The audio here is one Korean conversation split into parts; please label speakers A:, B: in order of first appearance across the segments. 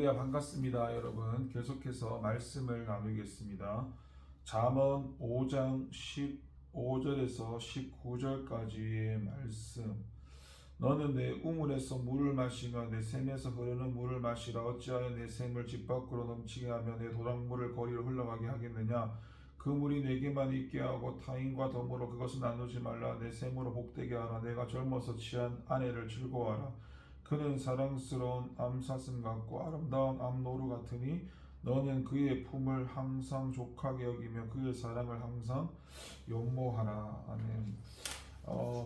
A: 할렐루야 반갑습니다. 여러분 계속해서 말씀을 나누겠습니다. 잠언 5장 15절에서 19절까지의 말씀. 너는 내 우물에서 물을 마시며 내 샘에서 흐르는 물을 마시라. 어찌하여 내 샘을 집 밖으로 넘치게 하며 내 도랑물을 거리로 흘러가게 하겠느냐. 그 물이 내게만 있게 하고 타인과 더불어 그것을 나누지 말라. 내 샘으로 복되게 하라. 내가 젊어서 취한 아내를 즐거워하라. 그는 사랑스러운 암사슴 같고 아름다운 암노루 같으니 너는 그의 품을 항상 족하게 여기며 그의 사랑을 항상 연모하라. 아멘.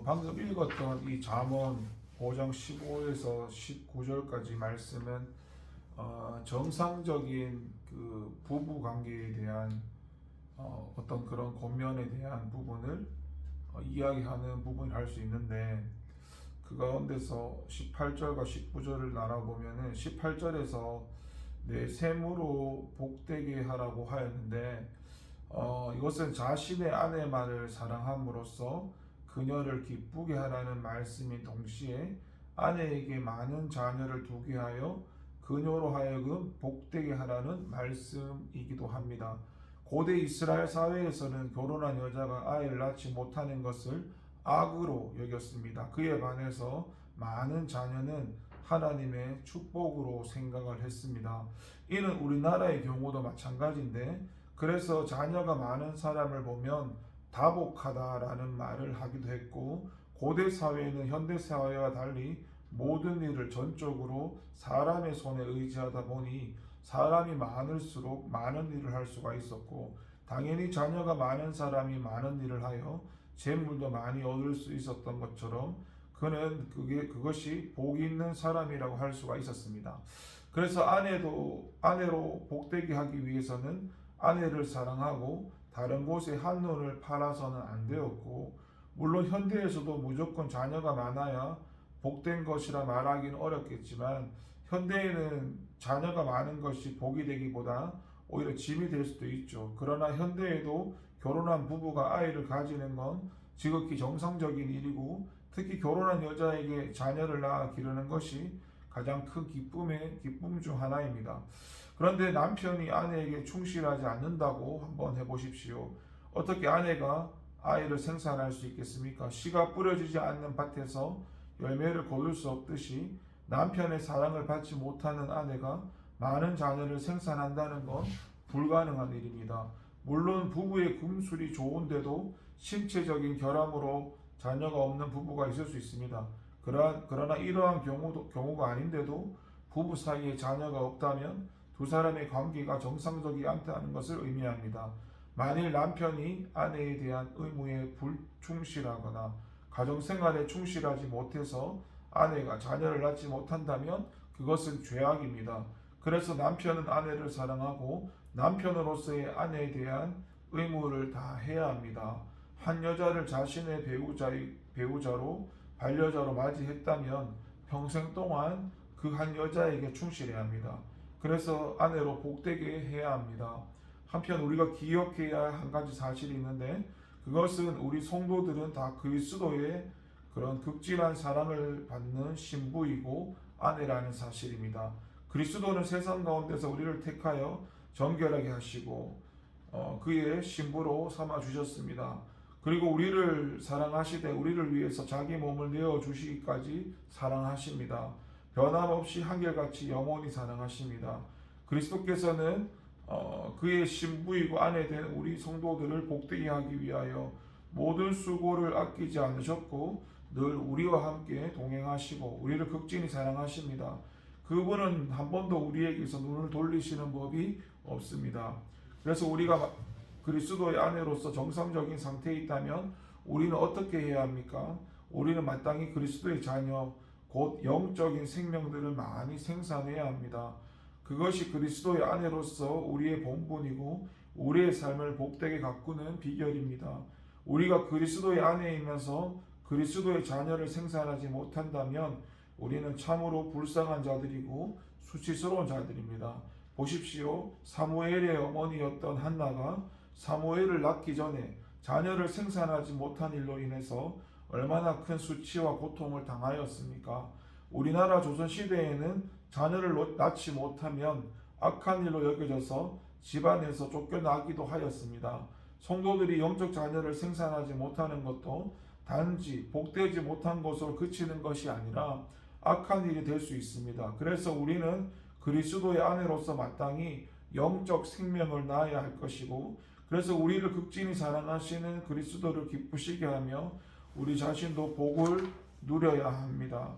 A: 방금 읽었던 이 잠언 5장 15에서 19절까지 말씀은 정상적인 그 부부 관계에 대한 어떤 그런 권면에 대한 부분을 이야기하는 부분이 할 수 있는데, 그 가운데서 18절과 19절을 나눠보면은 18절에서 내 샘으로 복되게 하라고 하였는데, 이것은 자신의 아내만을 사랑함으로써 그녀를 기쁘게 하라는 말씀인 동시에 아내에게 많은 자녀를 두게 하여 그녀로 하여금 복되게 하라는 말씀이기도 합니다. 고대 이스라엘 사회에서는 결혼한 여자가 아이를 낳지 못하는 것을 악으로 여겼습니다. 그에 반해서 많은 자녀는 하나님의 축복으로 생각을 했습니다. 이는 우리나라의 경우도 마찬가지인데, 그래서 자녀가 많은 사람을 보면 다복하다라는 말을 하기도 했고, 고대 사회는 현대 사회와 달리 모든 일을 전적으로 사람의 손에 의지하다 보니 사람이 많을수록 많은 일을 할 수가 있었고, 당연히 자녀가 많은 사람이 많은 일을 하여 재물도 많이 얻을 수 있었던 것처럼 그는 그것이 복이 있는 사람이라고 할 수가 있었습니다. 그래서 아내로 복되게 하기 위해서는 아내를 사랑하고 다른 곳에 한눈을 팔아서는 안 되었고, 물론 현대에서도 무조건 자녀가 많아야 복된 것이라 말하기는 어렵겠지만, 현대에는 자녀가 많은 것이 복이 되기보다 오히려 짐이 될 수도 있죠. 그러나 현대에도 결혼한 부부가 아이를 가지는 건 지극히 정상적인 일이고, 특히 결혼한 여자에게 자녀를 낳아 기르는 것이 가장 큰 기쁨 중 하나입니다. 그런데 남편이 아내에게 충실하지 않는다고 한번 해보십시오. 어떻게 아내가 아이를 생산할 수 있겠습니까? 씨가 뿌려지지 않는 밭에서 열매를 거둘 수 없듯이 남편의 사랑을 받지 못하는 아내가 많은 자녀를 생산한다는 건 불가능한 일입니다. 물론 부부의 금술이 좋은데도 신체적인 결함으로 자녀가 없는 부부가 있을 수 있습니다. 그러나 이러한 경우가 아닌데도 부부 사이에 자녀가 없다면 두 사람의 관계가 정상적이지 않다는 것을 의미합니다. 만일 남편이 아내에 대한 의무에 불충실하거나 가정생활에 충실하지 못해서 아내가 자녀를 낳지 못한다면 그것은 죄악입니다. 그래서 남편은 아내를 사랑하고 남편으로서의 아내에 대한 의무를 다 해야 합니다. 한 여자를 자신의 배우자로 반려자로 맞이했다면 평생 동안 그 한 여자에게 충실해야 합니다. 그래서 아내로 복되게 해야 합니다. 한편 우리가 기억해야 할 한 가지 사실이 있는데, 그것은 우리 성도들은 다 그리스도의 그런 극진한 사랑을 받는 신부이고 아내라는 사실입니다. 그리스도는 세상 가운데서 우리를 택하여 정결하게 하시고 그의 신부로 삼아 주셨습니다. 그리고 우리를 사랑하시되 우리를 위해서 자기 몸을 내어 주시기까지 사랑하십니다. 변함없이 한결같이 영원히 사랑하십니다. 그리스도께서는 그의 신부이고 아내 된 우리 성도들을 복되게 하기 위하여 모든 수고를 아끼지 않으셨고 늘 우리와 함께 동행하시고 우리를 극진히 사랑하십니다. 그분은 한 번도 우리에게서 눈을 돌리시는 법이 없습니다. 그래서 우리가 그리스도의 아내로서 정상적인 상태에 있다면 우리는 어떻게 해야 합니까? 우리는 마땅히 그리스도의 자녀, 곧 영적인 생명들을 많이 생산해야 합니다. 그것이 그리스도의 아내로서 우리의 본분이고 우리의 삶을 복되게 가꾸는 비결입니다. 우리가 그리스도의 아내이면서 그리스도의 자녀를 생산하지 못한다면 우리는 참으로 불쌍한 자들이고 수치스러운 자들입니다. 보십시오. 사무엘의 어머니였던 한나가 사무엘을 낳기 전에 자녀를 생산하지 못한 일로 인해서 얼마나 큰 수치와 고통을 당하였습니까? 우리나라 조선시대에는 자녀를 낳지 못하면 악한 일로 여겨져서 집안에서 쫓겨나기도 하였습니다. 성도들이 영적 자녀를 생산하지 못하는 것도 단지 복되지 못한 것으로 그치는 것이 아니라 악한 일이 될 수 있습니다. 그래서 우리는 그리스도의 아내로서 마땅히 영적 생명을 낳아야 할 것이고, 그래서 우리를 극진히 사랑하시는 그리스도를 기쁘시게 하며 우리 자신도 복을 누려야 합니다.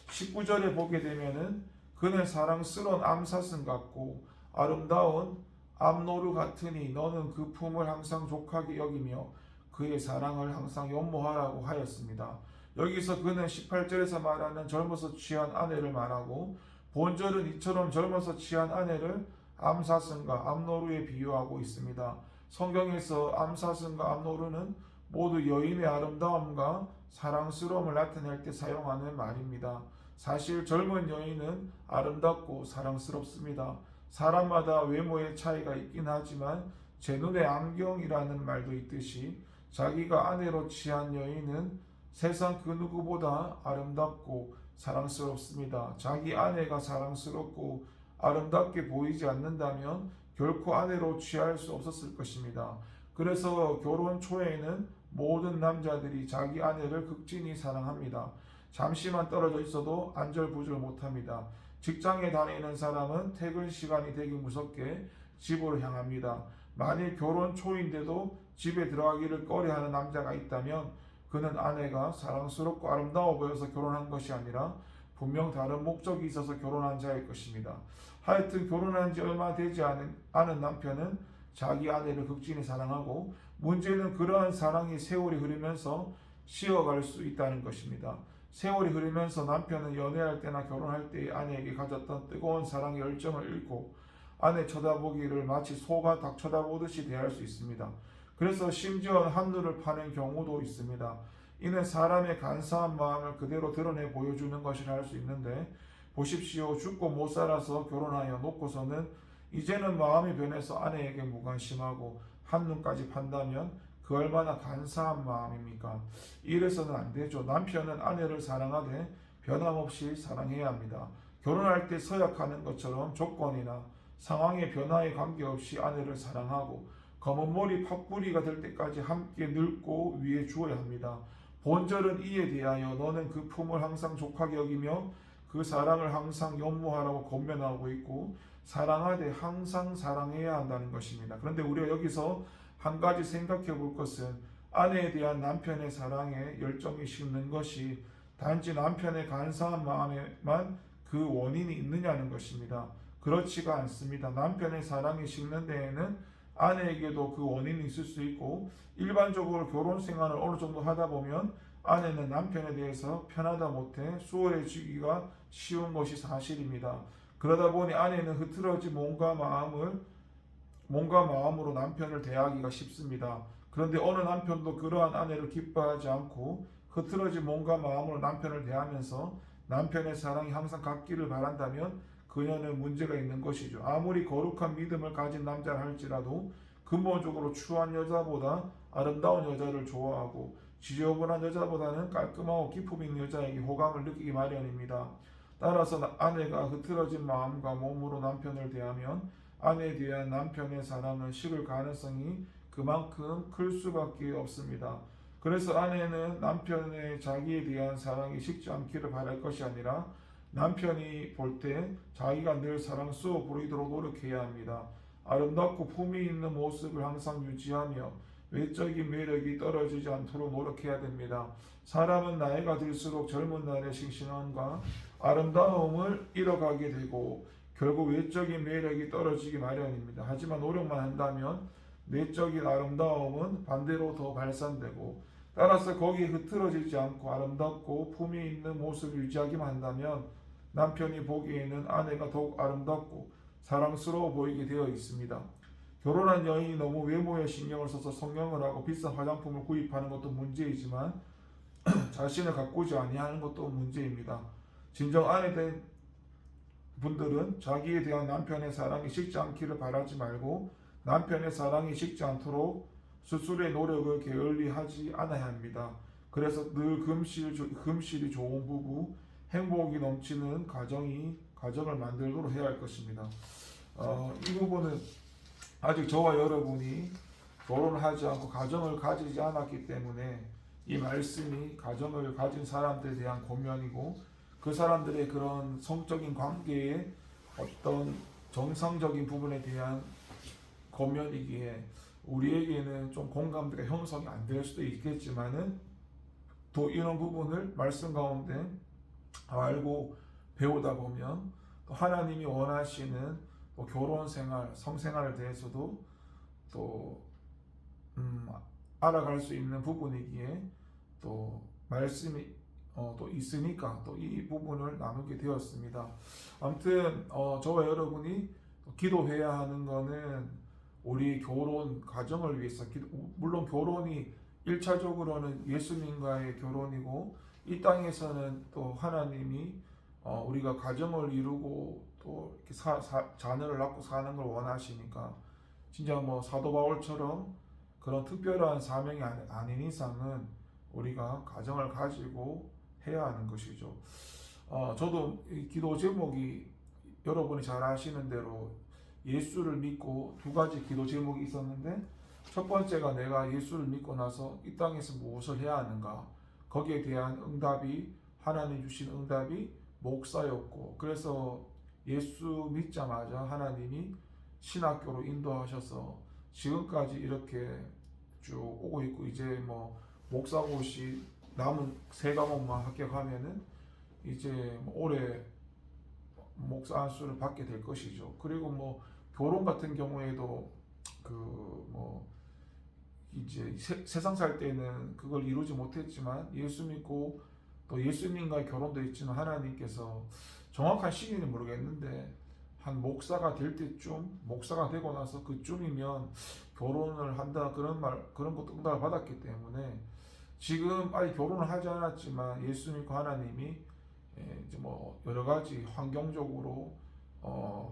A: 19절에 보게 되면은 그는 사랑스러운 암사슴 같고 아름다운 암노루 같으니 너는 그 품을 항상 족하게 여기며 그의 사랑을 항상 연모하라고 하였습니다. 여기서 그는 18절에서 말하는 젊어서 취한 아내를 말하고, 본절은 이처럼 젊어서 취한 아내를 암사슴과 암노루에 비유하고 있습니다. 성경에서 암사슴과 암노루는 모두 여인의 아름다움과 사랑스러움을 나타낼 때 사용하는 말입니다. 사실 젊은 여인은 아름답고 사랑스럽습니다. 사람마다 외모의 차이가 있긴 하지만 제 눈에 안경이라는 말도 있듯이 자기가 아내로 취한 여인은 세상 그 누구보다 아름답고 사랑스럽습니다. 자기 아내가 사랑스럽고 아름답게 보이지 않는다면 결코 아내로 취할 수 없었을 것입니다. 그래서 결혼 초에는 모든 남자들이 자기 아내를 극진히 사랑합니다. 잠시만 떨어져 있어도 안절부절 못합니다. 직장에 다니는 사람은 퇴근 시간이 되기 무섭게 집으로 향합니다. 만일 결혼 초인데도 집에 들어가기를 꺼려하는 남자가 있다면 그는 아내가 사랑스럽고 아름다워 보여서 결혼한 것이 아니라 분명 다른 목적이 있어서 결혼한 자일 것입니다. 하여튼 결혼한 지 얼마 되지 않은 남편은 자기 아내를 극진히 사랑하고, 문제는 그러한 사랑이 세월이 흐르면서 식어갈 수 있다는 것입니다. 세월이 흐르면서 남편은 연애할 때나 결혼할 때의 아내에게 가졌던 뜨거운 사랑의 열정을 잃고 아내 쳐다보기를 마치 소가 닭 쳐다보듯이 대할 수 있습니다. 그래서 심지어는 한눈을 파는 경우도 있습니다. 이는 사람의 간사한 마음을 그대로 드러내 보여주는 것이라 할 수 있는데, 보십시오. 죽고 못 살아서 결혼하여 놓고서는 이제는 마음이 변해서 아내에게 무관심하고 한눈까지 판다면 그 얼마나 간사한 마음입니까? 이래서는 안 되죠. 남편은 아내를 사랑하되 변함없이 사랑해야 합니다. 결혼할 때 서약하는 것처럼 조건이나 상황의 변화에 관계없이 아내를 사랑하고 검은 머리 팥뿌리가 될 때까지 함께 늙고 위해 주어야 합니다. 본절은 이에 대하여 너는 그 품을 항상 족하게 여기며 그 사랑을 항상 연모하라고 권면하고 있고, 사랑하되 항상 사랑해야 한다는 것입니다. 그런데 우리가 여기서 한 가지 생각해 볼 것은 아내에 대한 남편의 사랑에 열정이 식는 것이 단지 남편의 간사한 마음에만 그 원인이 있느냐는 것입니다. 그렇지가 않습니다. 남편의 사랑이 식는 데에는 아내에게도 그 원인이 있을 수 있고, 일반적으로 결혼 생활을 어느 정도 하다 보면 아내는 남편에 대해서 편하다 못해 수월해지기가 쉬운 것이 사실입니다. 그러다 보니 아내는 흐트러진 몸과 마음으로 남편을 대하기가 쉽습니다. 그런데 어느 남편도 그러한 아내를 기뻐하지 않고 흐트러진 몸과 마음으로 남편을 대하면서 남편의 사랑이 항상 갖기를 바란다면 그녀는 문제가 있는 것이죠. 아무리 거룩한 믿음을 가진 남자라 할지라도 근본적으로 추한 여자보다 아름다운 여자를 좋아하고 지저분한 여자보다는 깔끔하고 기품 있는 여자에게 호감을 느끼기 마련입니다. 따라서 아내가 흐트러진 마음과 몸으로 남편을 대하면 아내에 대한 남편의 사랑은 식을 가능성이 그만큼 클 수밖에 없습니다. 그래서 아내는 남편의 자기에 대한 사랑이 식지 않기를 바랄 것이 아니라 남편이 볼 때 자기가 늘 사랑스러워 보이도록 노력해야 합니다. 아름답고 품위 있는 모습을 항상 유지하며 외적인 매력이 떨어지지 않도록 노력해야 됩니다. 사람은 나이가 들수록 젊은 날의 싱싱함과 아름다움을 잃어가게 되고 결국 외적인 매력이 떨어지기 마련입니다. 하지만 노력만 한다면 내적인 아름다움은 반대로 더 발산되고, 따라서 거기에 흐트러지지 않고 아름답고 품위 있는 모습을 유지하기만 한다면 남편이 보기에는 아내가 더욱 아름답고 사랑스러워 보이게 되어 있습니다. 결혼한 여인이 너무 외모에 신경을 써서 성형을 하고 비싼 화장품을 구입하는 것도 문제이지만 자신을 가꾸지 아니하는 것도 문제입니다. 진정 아내 된 분들은 자기에 대한 남편의 사랑이 식지 않기를 바라지 말고 남편의 사랑이 식지 않도록 스스로의 노력을 게을리하지 않아야 합니다. 그래서 늘 금실이 좋은 부부, 행복이 넘치는 가정이 가정을 만들도록 해야 할 것입니다. 이 부분은 아직 저와 여러분이 결혼을 하지 않고 가정을 가지지 않았기 때문에 이 말씀이 가정을 가진 사람들에 대한 권면이고 그 사람들의 그런 성적인 관계의 어떤 정상적인 부분에 대한 권면이기에 우리에게는 좀 공감대가 형성이 안 될 수도 있겠지만은 또 이런 부분을 말씀 가운데 알고 배우다 보면 또 하나님이 원하시는 또 결혼 생활, 성생활에 대해서도 또 알아갈 수 있는 부분이기에 또 말씀이 또 있으니까 또 이 부분을 나누게 되었습니다. 아무튼 저와 여러분이 기도해야 하는 거는 우리 결혼 가정을 위해서 물론 결혼이 1차적으로는 예수님과의 결혼이고 이 땅에서는 또 하나님이 우리가 가정을 이루고 또 이렇게 자녀를 낳고 사는 걸 원하시니까 진짜 뭐 사도 바울처럼 그런 특별한 사명이 아닌 이상은 우리가 가정을 가지고 해야 하는 것이죠. 저도 이 기도 제목이 여러분이 잘 아시는 대로 예수를 믿고 두 가지 기도 제목이 있었는데 첫 번째가 내가 예수를 믿고 나서 이 땅에서 무엇을 해야 하는가 거기에 대한 응답이 하나님 주신 응답이 목사였고 그래서 예수 믿자마자 하나님이 신학교로 인도하셔서 지금까지 이렇게 쭉 오고 있고 이제 뭐 목사고시 남은 3과목만 합격하면은 이제 뭐 올해 목사 안수를 받게 될 것이죠. 그리고 뭐 결혼 같은 경우에도 그 뭐 이제 세상 살 때는 그걸 이루지 못했지만 예수 믿고 또 예수님과의 결혼도 있지만 하나님께서 정확한 시기는 모르겠는데 한 목사가 될 때쯤 목사가 되고 나서 그쯤이면 결혼을 한다 그런 것도 응답을 받았기 때문에 지금 아직 결혼을 하지 않았지만 예수 믿고 하나님이 이제 뭐 여러 가지 환경적으로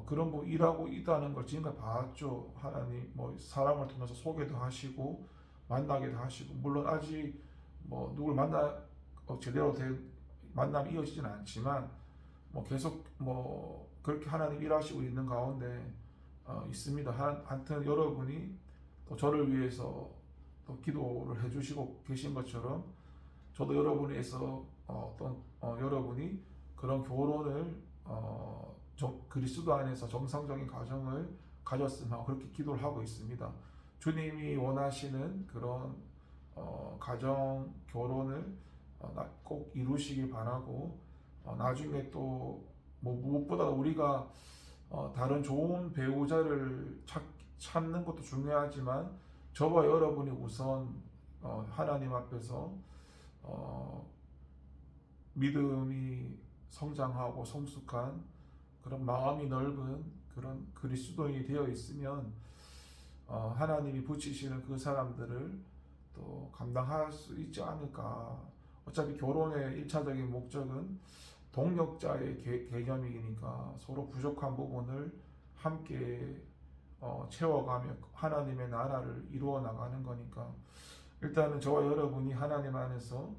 A: 그런 뭐 일하고 있다는 걸 지금까지 봤죠. 하나님 뭐 사람을 통해서 소개도 하시고 만나기도 하시고 물론 아직 뭐 누굴 제대로 된 만남이 이어지진 않지만 뭐 계속 뭐 그렇게 하나님 일하시고 있는 가운데 있습니다. 하여튼 여러분이 또 저를 위해서 또 기도를 해주시고 계신 것처럼 저도 여러분에 의해서 여러분이 그런 결혼을 그리스도 안에서 정상적인 가정을 가졌으면 하고 그렇게 기도를 하고 있습니다. 주님이 원하시는 그런 가정 결혼을 꼭 이루시길 바라고 나중에 또 뭐 무엇보다 우리가 다른 좋은 배우자를 찾는 것도 중요하지만 저와 여러분이 우선 하나님 앞에서 믿음이 성장하고 성숙한 그런 마음이 넓은 그런 그리스도인이 되어 있으면 하나님이 붙이시는 그 사람들을 또 감당할 수 있지 않을까. 어차피 결혼의 1차적인 목적은 동력자의 개념이니까 서로 부족한 부분을 함께 채워가며 하나님의 나라를 이루어 나가는 거니까 일단은 저와 여러분이 하나님 안에서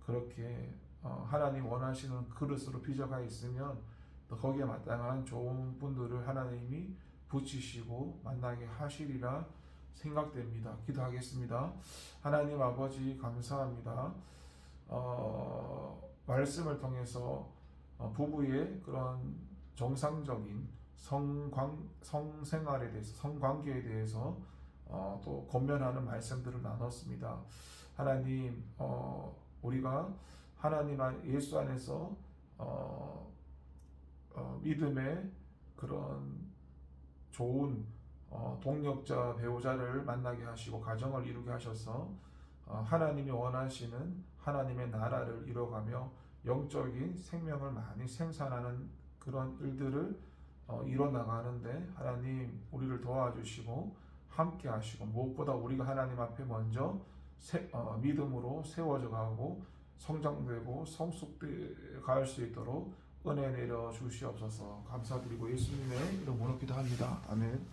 A: 그렇게 하나님 원하시는 그릇으로 빚어가 있으면 또 거기에 마땅한 좋은 분들을 하나님이 붙이시고 만나게 하시리라 생각됩니다. 기도하겠습니다. 하나님 아버지 감사합니다. 말씀을 통해서 부부의 그런 정상적인 성생활에 대해서 성관계에 대해서 또 권면하는 말씀들을 나눴습니다. 하나님 우리가 하나님 예수 안에서 믿음의 그런 좋은 동력자 배우자를 만나게 하시고 가정을 이루게 하셔서 하나님이 원하시는 하나님의 나라를 이뤄가며 영적인 생명을 많이 생산하는 그런 일들을 이뤄나가는데 하나님 우리를 도와주시고 함께 하시고 무엇보다 우리가 하나님 앞에 먼저 믿음으로 세워져 가고 성장되고 성숙되어 갈 수 있도록 은혜 내려 주시옵소서. 감사드리고 예수님의 이름으로 기도합니다. 아멘.